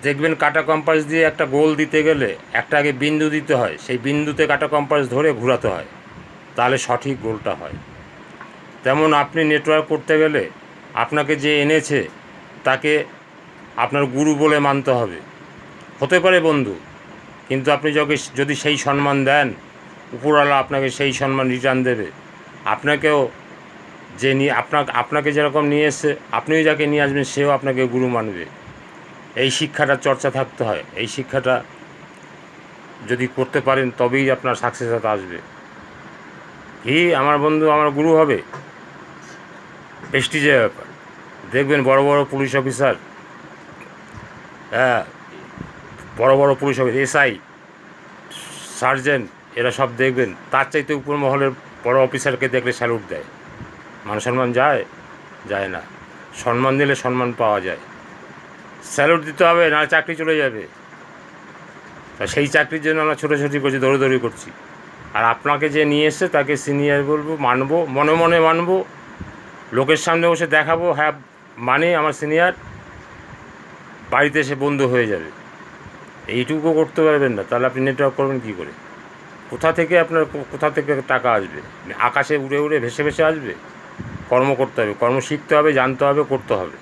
দেখবেন কাঁটা কম্পাস দিয়ে একটা গোল দিতে গেলে একটা আগে বিন্দু দিতে হয়, সেই বিন্দুতে কাঁটা কম্পাস ধরে ঘোরাতে হয়, তাহলে সঠিক গোলটা হয়। তেমন আপনি নেটওয়ার্ক করতে গেলে আপনাকে যে এনেছে তাকে আপনার গুরু বলে মানতে হবে। হতে পারে বন্ধু, কিন্তু আপনি যদি সেই সম্মান দেন, উপরওয়ালা আপনাকে সেই সম্মান রিটার্ন দেবে। আপনাকেও যে নিয়ে আপনাকে যেরকম নিয়ে এসছে, আপনিও যাকে নিয়ে আসবেন সেও আপনাকে গুরু মানবে। এই শিক্ষাটা চর্চা থাকতে হয়। এই শিক্ষাটা যদি করতে পারেন তবেই আপনার সাকসেস আসবে। কি আমার বন্ধু আমার গুরু হবে, প্রেস্টিজের ব্যাপার। দেখবেন বড় বড় পুলিশ অফিসার, হ্যাঁ, বড় বড় পুলিশ অফিসার, এসআই, সার্জেন্ট, এরা সব দেখবেন তার চাইতে উপর মহলের বড় অফিসারকে দেখলে স্যালুট দেয়। মান সম্মান যায়? যায় না। সম্মান দিলে সম্মান পাওয়া যায়। স্যালুট দিতে হবে, না চাকরি চলে যাবে। তা সেই চাকরির জন্য আমরা ছোটাছুটি করছি, দৌড়দৌড়ি করছি। আর আপনাকে যে নিয়ে এসছে তাকে সিনিয়র বলবো, মানবো, মনে মনে মানবো, লোকের সামনে বসে দেখাবো হ্যাঁ মানে আমার সিনিয়র, বাড়িতে এসে বন্ধু হয়ে যাবে। এইটুকু করতে পারবেন না, তাহলে আপনি নেটওয়ার্ক করবেন কী করে? কোথা থেকে টাকা আসবে? আকাশে উড়ে উড়ে ভেসে ভেসে আসবে? কর্ম করতে হবে, কর্ম শিখতে হবে, জানতে হবে, করতে হবে।